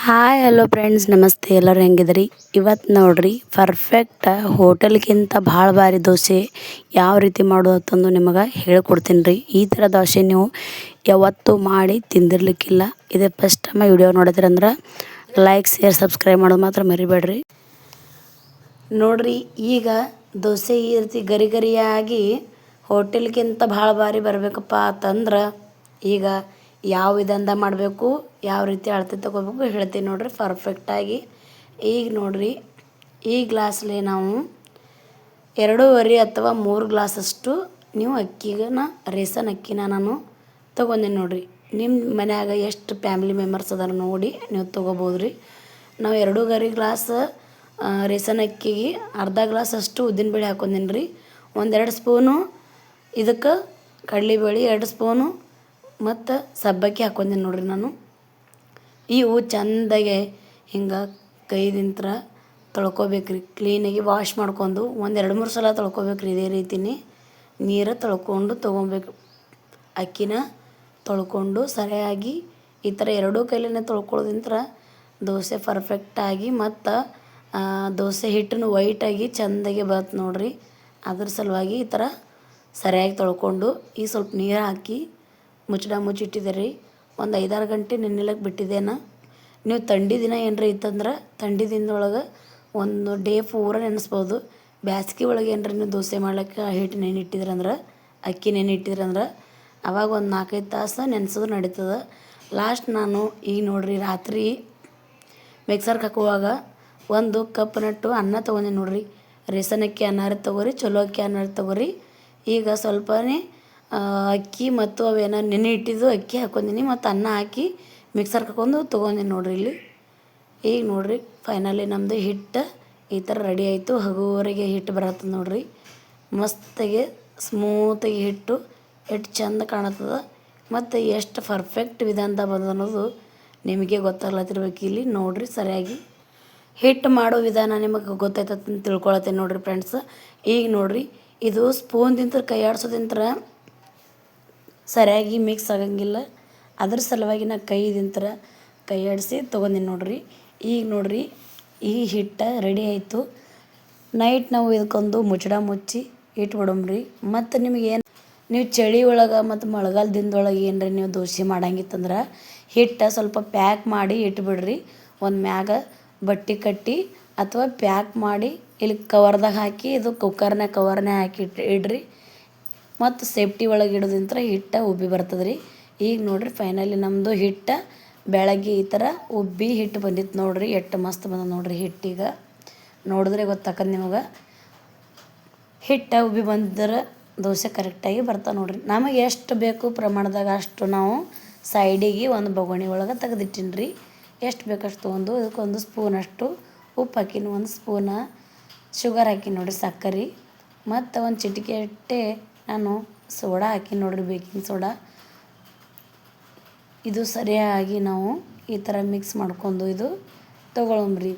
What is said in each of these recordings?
Hi hello friends ನಮಸ್ತೆ ಎಲ್ಲರೂ ಹೆಂಗಿದ್ರಿ. ಇವತ್ತು ನೋಡ್ರಿ ಪರ್ಫೆಕ್ಟ್ ಹೋಟೆಲ್ಗಿಂತ ಭಾಳ ಭಾರಿ ದೋಸೆ ಯಾವ ರೀತಿ ಮಾಡೋದಂತಂದು ನಿಮಗೆ ಹೇಳ್ಕೊಡ್ತೀನಿ ರೀ. ಈ ಥರ ದೋಸೆ ನೀವು ಯಾವತ್ತೂ ಮಾಡಿ ತಿಂದಿರ್ಲಿಕ್ಕಿಲ್ಲ. ಇದೇ ಫಸ್ಟ್ ಟೈಮ್ ವಿಡಿಯೋ ನೋಡಿದ್ರಂದ್ರೆ ಲೈಕ್ ಶೇರ್ ಸಬ್ಸ್ಕ್ರೈಬ್ ಮಾಡೋದು ಮಾತ್ರ ಮರಿಬೇಡ್ರಿ. ನೋಡ್ರಿ ಈಗ ದೋಸೆ ಈ ರೀತಿ ಗರಿ ಗರಿಯಾಗಿ ಹೋಟೆಲ್ಗಿಂತ ಭಾಳ ಭಾರಿ ಬರಬೇಕಪ್ಪ ಅಂತಂದ್ರೆ ಈಗ ಯಾವ ವಿಧಾನದ ಮಾಡಬೇಕು, ಯಾವ ರೀತಿ ಅಳತೆ ತೊಗೋಬೇಕು ಹೇಳ್ತೀನಿ ನೋಡ್ರಿ ಪರ್ಫೆಕ್ಟಾಗಿ. ಈಗ ನೋಡ್ರಿ ಈ ಗ್ಲಾಸ್ಲಿ ನಾವು 2.5 ಅಥವಾ 3 ಗ್ಲಾಸಷ್ಟು ನೀವು ರೇಷನ್ ಅಕ್ಕಿನ ನಾನು ತೊಗೊಂಡೇನಿ ನೋಡ್ರಿ. ನಿಮ್ಮ ಮನ್ಯಾಗ ಎಷ್ಟು ಫ್ಯಾಮಿಲಿ ಮೆಂಬರ್ಸ್ ಅದಾರ ನೋಡಿ ನೀವು ತೊಗೋಬೋದು ರೀ. ನಾವು 2.5 ಗ್ಲಾಸ್ ರೇಷನ್ ಅಕ್ಕಿಗೆ ಅರ್ಧ ಗ್ಲಾಸಷ್ಟು ಉದ್ದಿನಬೇಳೆ ಹಾಕೊಂಡೇನಿ ರೀ. 1-2 ಸ್ಪೂನು ಇದಕ್ಕೆ ಕಡಲೆಬೇಳೆ, 2 ಸ್ಪೂನು ಮತ್ತು ಸಬ್ಬಕ್ಕಿ ಹಾಕೊಂಡೇನಿ ನೋಡ್ರಿ ನಾನು. ಇವು ಚೆಂದಾಗೆ ಹಿಂಗೆ ಕೈದಿಂತ್ರ ತೊಳ್ಕೊಬೇಕ್ರಿ. ಕ್ಲೀನಾಗಿ ವಾಶ್ ಮಾಡ್ಕೊಂಡು 1-2-3 ಸಲ ತೊಳ್ಕೊಬೇಕ್ರಿ. ಇದೇ ರೀತಿನೇ ನೀರು ತೊಳ್ಕೊಂಡು ತೊಗೊಬೇಕು. ಅಕ್ಕಿನ ತೊಳ್ಕೊಂಡು ಸರಿಯಾಗಿ ಈ ಥರ 2 ಕೈಲಿನ ತೊಳ್ಕೊಳ್ಳೋದಿಂತ್ರ ದೋಸೆ ಪರ್ಫೆಕ್ಟಾಗಿ ಮತ್ತು ದೋಸೆ ಹಿಟ್ಟನ್ನು ವೈಟಾಗಿ ಚೆಂದಾಗಿ ಬರುತ್ತೆ ನೋಡ್ರಿ. ಅದ್ರ ಸಲುವಾಗಿ ಈ ಥರ ಸರಿಯಾಗಿ ತೊಳ್ಕೊಂಡು ಈಗ ಸ್ವಲ್ಪ ನೀರು ಹಾಕಿ ಮುಚ್ಚಿಟ್ಟಿದ್ದೆ ರೀ. ಒಂದು 5-6 ಗಂಟೆ ನೆನೆಲಕ್ಕೆ ಬಿಟ್ಟಿದ್ದೇನೆ. ನೀವು ಥಂಡಿ ದಿನ ಏನರ ಇತ್ತಂದ್ರೆ ಥಂಡಿ ದಿನದೊಳಗೆ ಒಂದು ಡೇ ಪೂರ ನೆನೆಸ್ಬೋದು. ಬ್ಯಾಸ್ಗೆ ಒಳಗೆ ಏನರ ನೀವು ದೋಸೆ ಮಾಡ್ಲಿಕ್ಕೆ ಹಿಟ್ಟು ನೆನಿಟ್ಟಿದ್ರಂದ್ರೆ ಅಕ್ಕಿ ನೆನಿಟ್ಟಿದ್ರಂದ್ರೆ ಅವಾಗ ಒಂದು 4-5 ತಾಸು ನೆನೆಸಿದ್ರು ನಡೀತದೆ. ಲಾಸ್ಟ್ ನಾನು ಈಗ ನೋಡ್ರಿ ರಾತ್ರಿ ಮಿಕ್ಸರ್ಗೆ ಹಾಕುವಾಗ 1 ಕಪ್ನಟ್ಟು ಅನ್ನ ತೊಗೊಂಡಿನಿ ನೋಡ್ರಿ. ರೇಷನ್ ಅಕ್ಕಿ ಅನ್ನಾರು ತೊಗೋರಿ, ಚಲೋ ಅಕ್ಕಿ ಅನ್ನಾರು ತೊಗೋರಿ. ಈಗ ಸ್ವಲ್ಪನೇ ಅಕ್ಕಿ ಮತ್ತು ಅವೇನೋ ನೆನೆ ಇಟ್ಟಿದ್ದು ಅಕ್ಕಿ ಹಾಕ್ಕೊಂಡೀನಿ ಮತ್ತು ಅನ್ನ ಹಾಕಿ ಮಿಕ್ಸರ್ಗೆ ಹಾಕೊಂಡು ತೊಗೊಂಡೀನಿ ನೋಡ್ರಿ ಇಲ್ಲಿ. ಈಗ ನೋಡ್ರಿ ಫೈನಲಿ ನಮ್ಮದು ಹಿಟ್ಟು ಈ ಥರ ರೆಡಿ ಆಯಿತು. ಹಗುವರೆಗೆ ಹಿಟ್ಟು ಬರತ್ತದ ನೋಡ್ರಿ. ಮಸ್ತಾಗಿ ಸ್ಮೂತಾಗಿ ಹಿಟ್ಟು ಎಷ್ಟು ಚೆಂದ ಕಾಣತ್ತದ ಮತ್ತು ಎಷ್ಟು ಪರ್ಫೆಕ್ಟ್ ವಿಧಾನದ ಬಂದ ಅನ್ನೋದು ನಿಮಗೆ ಗೊತ್ತಾಗ್ಲತ್ತಿರ್ಬೇಕು. ಇಲ್ಲಿ ನೋಡ್ರಿ ಸರಿಯಾಗಿ ಹಿಟ್ಟು ಮಾಡೋ ವಿಧಾನ ನಿಮಗೆ ಗೊತ್ತಾಯ್ತಂತ ತಿಳ್ಕೊಳತ್ತೇನೆ ನೋಡ್ರಿ ಫ್ರೆಂಡ್ಸ್. ಈಗ ನೋಡ್ರಿ ಇದು ಸ್ಪೂನ್ದಿಂತ ಕೈ ಆಡ್ಸೋದಿಂತ್ರ ಸರಿಯಾಗಿ ಮಿಕ್ಸ್ ಆಗಂಗಿಲ್ಲ. ಅದ್ರ ಸಲುವಾಗಿ ನಾ ಕೈ ಆಡಿಸಿ ತೊಗೊಂಡಿನಿ ನೋಡ್ರಿ. ಈಗ ನೋಡ್ರಿ ಈ ಹಿಟ್ಟು ರೆಡಿ ಆಯಿತು. ನೈಟ್ ನಾವು ಇದಕ್ಕೊಂದು ಮುಚ್ಚಿ ಇಟ್ಬಿಡಮ್ರಿ. ಮತ್ತು ನೀವು ಚಳಿ ಒಳಗೆ ಮತ್ತು ಮಳೆಗಾಲ ದಿನದೊಳಗೆ ಏನರ ನೀವು ದೋಸೆ ಮಾಡಂಗಿತ್ತಂದ್ರೆ ಹಿಟ್ಟು ಸ್ವಲ್ಪ ಪ್ಯಾಕ್ ಮಾಡಿ ಇಟ್ಬಿಡ್ರಿ. ಒಂದು ಮ್ಯಾಗ ಬಟ್ಟೆ ಕಟ್ಟಿ ಅಥವಾ ಪ್ಯಾಕ್ ಮಾಡಿ ಇಲ್ಲಿ ಕವರ್ದಾಗ ಹಾಕಿ ಇದು ಕುಕ್ಕರ್ನಾಗ ಕವರ್ನಾಗ ಹಾಕಿ ಇಡ್ರಿ. ಮತ್ತು ಸೇಫ್ಟಿ ಒಳಗೆ ಇಡೋದಿಂತ್ರ ಹಿಟ್ಟು ಉಬ್ಬಿ ಬರ್ತದೆ ರೀ. ಈಗ ನೋಡ್ರಿ ಫೈನಲಿ ನಮ್ಮದು ಹಿಟ್ಟು ಬೆಳಗ್ಗೆ ಈ ಥರ ಉಬ್ಬಿ ಹಿಟ್ಟು ಬಂದಿತ್ತು ನೋಡ್ರಿ. ಎಷ್ಟು ಮಸ್ತ್ ಬಂದ ನೋಡ್ರಿ ಹಿಟ್ಟೀಗ ನೋಡಿದ್ರೆ ಗೊತ್ತಾಕದು ನಿಮಗೆ. ಹಿಟ್ಟು ಉಬ್ಬಿ ಬಂದ್ರೆ ದೋಸೆ ಕರೆಕ್ಟಾಗಿ ಬರ್ತಾವೆ ನೋಡ್ರಿ. ನಮಗೆ ಎಷ್ಟು ಬೇಕು ಪ್ರಮಾಣದಾಗ ಅಷ್ಟು ನಾವು ಸೈಡಿಗೆ ಒಂದು ಬೊಗಣಿ ಒಳಗೆ ತೆಗೆದಿಟ್ಟಿನಿ ರೀ. ಎಷ್ಟು ಬೇಕಷ್ಟು ತೊಗೊಂಡು ಇದಕ್ಕೊಂದು ಸ್ಪೂನಷ್ಟು ಉಪ್ಪು ಹಾಕಿನಿ, 1 ಸ್ಪೂನ ಶುಗರ್ ಹಾಕಿನಿ ನೋಡ್ರಿ, ಸಕ್ಕರೆ ಮತ್ತು ಒಂದು ಚಿಟಿಕೆ ಅಷ್ಟೇ ನಾನು ಸೋಡಾ ಹಾಕಿ ನೋಡ್ರಿ, ಬೇಕಿಂಗ್ ಸೋಡಾ. ಇದು ಸರಿಯಾಗಿ ನಾವು ಈ ಥರ ಮಿಕ್ಸ್ ಮಾಡ್ಕೊಂಡು ಇದು ತೊಗೊಳಮ್ರಿ.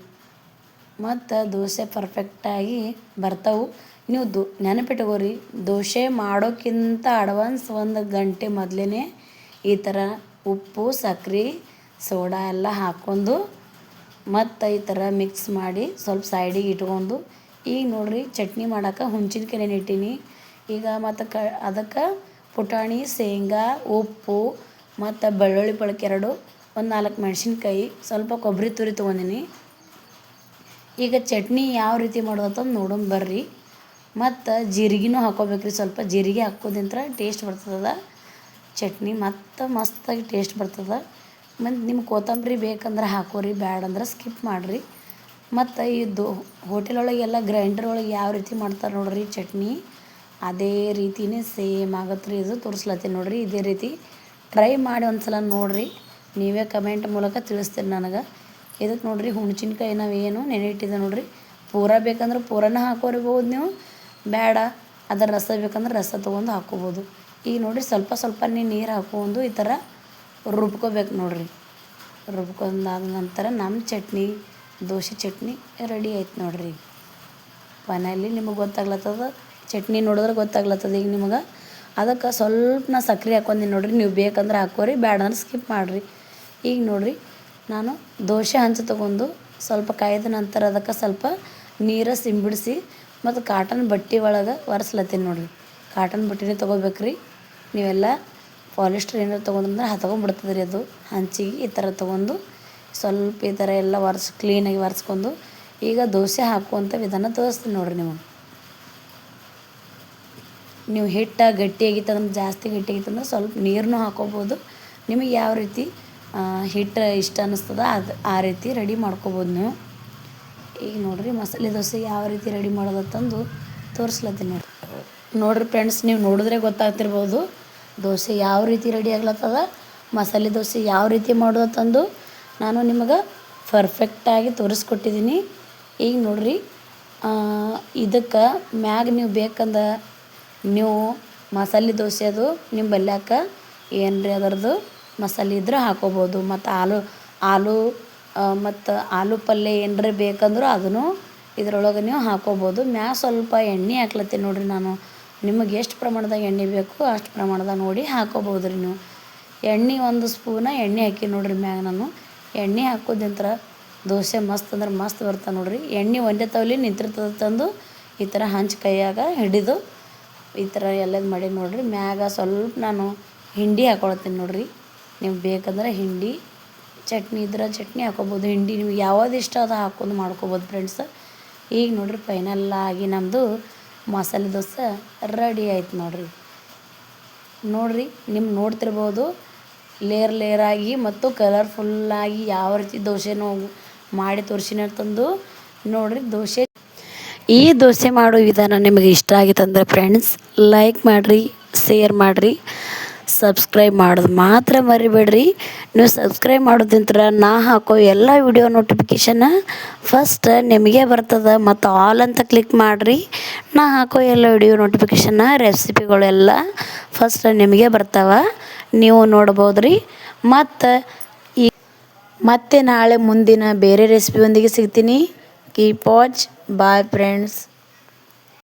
ಮತ್ತು ದೋಸೆ ಪರ್ಫೆಕ್ಟಾಗಿ ಬರ್ತಾವೆ. ನೀವು ನೆನಪಿಟ್ಕೋರಿ, ದೋಸೆ ಮಾಡೋಕ್ಕಿಂತ ಅಡ್ವಾನ್ಸ್ 1 ಗಂಟೆ ಮೊದಲೇ ಈ ಥರ ಉಪ್ಪು, ಸಕ್ಕರೆ, ಸೋಡಾ ಎಲ್ಲ ಹಾಕ್ಕೊಂಡು ಮತ್ತು ಈ ಥರ ಮಿಕ್ಸ್ ಮಾಡಿ ಸ್ವಲ್ಪ ಸೈಡಿಗೆ ಇಟ್ಕೊಂಡು ಈಗ ನೋಡ್ರಿ ಚಟ್ನಿ ಮಾಡೋಕೆ ಹುಣ್ಚಿನ್ಕಾಯಿ ನೆನಿಟ್ಟೀನಿ. ಈಗ ಮತ್ತು ಅದಕ್ಕೆ ಪುಟಾಣಿ, ಶೇಂಗಾ, ಉಪ್ಪು ಮತ್ತು ಬೆಳ್ಳುಳ್ಳಿ ಪಳಕೆ 2, ಒಂದು 4 ಮೆಣಸಿನ್ಕಾಯಿ, ಸ್ವಲ್ಪ ಕೊಬ್ಬರಿ ತುರಿ ತೊಗೊಂಡಿನಿ. ಈಗ ಚಟ್ನಿ ಯಾವ ರೀತಿ ಮಾಡೋದಂತ ನೋಡೋಣ ಬರ್ರಿ. ಮತ್ತು ಜೀರಿಗೆನೂ ಹಾಕ್ಕೋಬೇಕ್ರಿ. ಸ್ವಲ್ಪ ಜೀರಿಗೆ ಹಾಕೋದಿಂತ್ರ ಟೇಸ್ಟ್ ಬರ್ತದೆ ಚಟ್ನಿ, ಮತ್ತು ಮಸ್ತಾಗಿ ಟೇಸ್ಟ್ ಬರ್ತದೆ. ಮತ್ತು ನಿಮ್ಗೆ ಕೊತ್ತಂಬರಿ ಬೇಕಂದ್ರೆ ಹಾಕೋರಿ, ಬ್ಯಾಡಂದ್ರೆ ಸ್ಕಿಪ್ ಮಾಡಿರಿ. ಮತ್ತು ಇದು ಹೋಟೆಲ್ ಒಳಗೆಲ್ಲ ಗ್ರೈಂಡರ್ ಒಳಗೆ ಯಾವ ರೀತಿ ಮಾಡ್ತಾರೆ ನೋಡ್ರಿ ಚಟ್ನಿ, ಅದೇ ರೀತಿಯೇ ಸೇಮ್ ಆಗತ್ತೆ ರೀ. ಇದು ತೋರಿಸ್ಲತ್ತೀನಿ ನೋಡ್ರಿ. ಇದೇ ರೀತಿ ಟ್ರೈ ಮಾಡಿ ಒಂದು ಸಲ ನೋಡಿರಿ. ನೀವೇ ಕಮೆಂಟ್ ಮೂಲಕ ತಿಳಿಸ್ತೀರಿ ನನಗೆ. ಇದಕ್ಕೆ ನೋಡಿರಿ ಹುಣ್ಚಿನ್ಕಾಯಿ ನಾವೇನು ನೆನೆಯಿಟ್ಟಿದೆ ನೋಡಿರಿ. ಪೂರ ಬೇಕಂದ್ರೆ ಪೂರನ ಹಾಕೋರಿಬೋದು ನೀವು, ಬೇಡ ಅದರ ರಸ ಬೇಕಂದ್ರೆ ರಸ ತೊಗೊಂಡು ಹಾಕ್ಕೋಬೋದು. ಈಗ ನೋಡಿರಿ ಸ್ವಲ್ಪ ನೀರು ಹಾಕ್ಕೊಂಡು ಈ ಥರ ರುಬ್ಕೋಬೇಕು ನೋಡಿರಿ. ರುಬ್ಕೊಂಡಾದ ನಂತರ ನಮ್ಮ ಚಟ್ನಿ, ದೋಸೆ ಚಟ್ನಿ ರೆಡಿ ಆಯ್ತು ನೋಡಿರಿ. ಫೈನಲಿ ನಿಮಗೆ ಗೊತ್ತಾಗ್ಲತ್ತದ, ಚಟ್ನಿ ನೋಡಿದ್ರೆ ಗೊತ್ತಾಗ್ಲತ್ತದ ಈಗ ನಿಮಗೆ. ಅದಕ್ಕೆ ಸ್ವಲ್ಪ ನಾ ಸಕ್ಕರೆ ಹಾಕ್ಕೊಂಡಿ ನೋಡಿರಿ. ನೀವು ಬೇಕಂದ್ರೆ ಹಾಕೋರಿ, ಬೇಡ ಅಂದ್ರೆ ಸ್ಕಿಪ್ ಮಾಡಿರಿ. ಈಗ ನೋಡಿರಿ ನಾನು ದೋಸೆ ಹಂಚು ತೊಗೊಂಡು ಸ್ವಲ್ಪ ಕಾಯ್ದ ನಂತರ ಅದಕ್ಕೆ ಸ್ವಲ್ಪ ನೀರು ಸಿಂಬಿಡಿಸಿ ಮತ್ತು ಕಾಟನ್ ಬಟ್ಟೆ ಒಳಗೆ ಒರೆಸ್ಲತ್ತೀನಿ ನೋಡಿರಿ. ಕಾಟನ್ ಬಟ್ಟೆನೇ ತೊಗೋಬೇಕ್ರಿ. ನೀವೆಲ್ಲ ಪಾಲಿಸ್ಟರ್ ಏನಾರು ತೊಗೊಂಡ್ರೆ ಹತ್ಕೊಂಡ್ಬಿಡ್ತದೆ ರೀ ಅದು. ಹಂಚಿಗೆ ಈ ಥರ ತೊಗೊಂಡು ಸ್ವಲ್ಪ ಈ ಥರ ಎಲ್ಲ ಕ್ಲೀನಾಗಿ ಒರೆಸ್ಕೊಂಡು ಈಗ ದೋಸೆ ಹಾಕುವಂಥ ವಿಧಾನ ತೋರಿಸ್ತೀನಿ ನೋಡಿರಿ ನಿಮಗೆ. ನೀವು ಹಿಟ್ಟು ಗಟ್ಟಿಯಾಗಿತ್ತಂದ್ರೆ ಜಾಸ್ತಿ ಗಟ್ಟಿಯಾಗಿತ್ತಂದ್ರೆ ಸ್ವಲ್ಪ ನೀರನ್ನೂ ಹಾಕ್ಕೋಬೋದು. ನಿಮಗೆ ಯಾವ ರೀತಿ ಹಿಟ್ಟು ಇಷ್ಟ ಅನ್ನಿಸ್ತದ ಆ ರೀತಿ ರೆಡಿ ಮಾಡ್ಕೊಬೋದು ನೀವು. ಈಗ ನೋಡಿರಿ ಮಸಾಲೆ ದೋಸೆ ಯಾವ ರೀತಿ ರೆಡಿ ಮಾಡೋದಂತಂದು ತೋರಿಸ್ಲತ್ತೀನಿ ನೋಡಿರಿ ಫ್ರೆಂಡ್ಸ್. ನೀವು ನೋಡಿದ್ರೆ ಗೊತ್ತಾಗ್ತಿರ್ಬೋದು ದೋಸೆ ಯಾವ ರೀತಿ ರೆಡಿ ಆಗ್ಲತ್ತದ, ಮಸಾಲೆ ದೋಸೆ ಯಾವ ರೀತಿ ಮಾಡೋದಂತಂದು ನಾನು ನಿಮಗೆ ಪರ್ಫೆಕ್ಟಾಗಿ ತೋರಿಸ್ಕೊಟ್ಟಿದ್ದೀನಿ. ಈಗ ನೋಡಿರಿ ಇದಕ್ಕೆ ಮ್ಯಾಗ ನೀವು ಬೇಕಂದ್ರೆ ನೀವು ಮಸಾಲೆ ದೋಸೆ ಅದು ನಿಮ್ಮ ಬಲ್ಯಾಕ ಏನು ರೀ ಅದರದ್ದು ಮಸಾಲೆ ಇದ್ರೆ ಹಾಕೋಬೋದು. ಮತ್ತು ಆಲೂ ಪಲ್ಯ ಏನರ ಬೇಕಂದ್ರೆ ಅದನ್ನು ಇದ್ರೊಳಗೆ ನೀವು ಹಾಕೋಬೋದು. ಮ್ಯಾಗ ಸ್ವಲ್ಪ ಎಣ್ಣೆ ಹಾಕ್ಲತ್ತೀನಿ ನೋಡಿರಿ ನಾನು. ನಿಮಗೆ ಎಷ್ಟು ಪ್ರಮಾಣದಾಗ ಎಣ್ಣೆ ಬೇಕು ಅಷ್ಟು ಪ್ರಮಾಣದಾಗ ನೋಡಿ ಹಾಕೋಬೋದು ರೀ ನೀವು. ಎಣ್ಣೆ 1 ಸ್ಪೂನ ಎಣ್ಣೆ ಹಾಕಿ ನೋಡಿರಿ ಮ್ಯಾಗ ನಾನು. ಎಣ್ಣೆ ಹಾಕೋದಿಂತ್ರ ದೋಸೆ ಮಸ್ತ್ ಅಂದ್ರೆ ಮಸ್ತ್ ಬರ್ತದೆ ನೋಡಿರಿ. ಎಣ್ಣೆ ಒಂದೇ ತವಲಿ ನಿಂತಿರ್ತದೆ ತಂದು ಈ ಥರ ಹಂಚು ಕೈಯಾಗ ಹಿಡಿದು ಈ ಥರ ಎಲ್ಲದು ಮಾಡಿ ನೋಡಿರಿ. ಮ್ಯಾಗ ಸ್ವಲ್ಪ ನಾನು ಹಿಂಡಿ ಹಾಕೊಳ್ತೀನಿ ನೋಡಿರಿ. ನೀವು ಬೇಕಂದ್ರೆ ಹಿಂಡಿ ಚಟ್ನಿ ಇದ್ರೆ ಚಟ್ನಿ ಹಾಕೋಬೋದು. ಹಿಂಡಿ ನಿಮ್ಗೆ ಯಾವುದು ಇಷ್ಟ ಅದು ಹಾಕ್ಕೊಂಡು ಮಾಡ್ಕೊಬೋದು ಫ್ರೆಂಡ್ಸ್. ಈಗ ನೋಡಿರಿ ಫೈನಲ್ಲಾಗಿ ನಮ್ಮದು ಮಸಾಲೆ ದೋಸೆ ರೆಡಿ ಆಯ್ತು ನೋಡಿರಿ. ನೋಡಿರಿ ನಿಮ್ಗೆ ನೋಡ್ತಿರ್ಬೋದು ಲೇಯರಾಗಿ ಮತ್ತು ಕಲರ್ಫುಲ್ಲಾಗಿ ಯಾವ ರೀತಿ ದೋಸೆನೂ ಮಾಡಿ ತೋರಿಸಿನ ಅಂತಂದು ನೋಡಿರಿ. ಈ ದೋಸೆ ಮಾಡೋ ವಿಧಾನ ನಿಮಗೆ ಇಷ್ಟ ಆಗಿತ್ತಂದ್ರೆ ಫ್ರೆಂಡ್ಸ್ ಲೈಕ್ ಮಾಡಿರಿ, ಶೇರ್ ಮಾಡಿರಿ, ಸಬ್ಸ್ಕ್ರೈಬ್ ಮಾಡೋದು ಮಾತ್ರ ಮರಿಬೇಡ್ರಿ. ನೀವು ಸಬ್ಸ್ಕ್ರೈಬ್ ಮಾಡೋದಿಂತ್ರ ನಾ ಹಾಕೋ ಎಲ್ಲ ವಿಡಿಯೋ ನೋಟಿಫಿಕೇಷನ್ ಫಸ್ಟ್ ನಿಮಗೆ ಬರ್ತದೆ. ಮತ್ತು ಆಲ್ ಅಂತ ಕ್ಲಿಕ್ ಮಾಡಿರಿ. ನಾ ಹಾಕೋ ಎಲ್ಲ ವಿಡಿಯೋ ನೋಟಿಫಿಕೇಷನ್ನ ರೆಸಿಪಿಗಳೆಲ್ಲ ಫಸ್ಟ್ ನಿಮಗೆ ಬರ್ತಾವೆ, ನೀವು ನೋಡ್ಬೋದು ರೀ. ಮತ್ತೆ ನಾಳೆ ಮುಂದಿನ ಬೇರೆ ರೆಸಿಪಿ ಒಂದಿಗೆ ಸಿಗ್ತೀನಿ. Keep watch. Bye friends.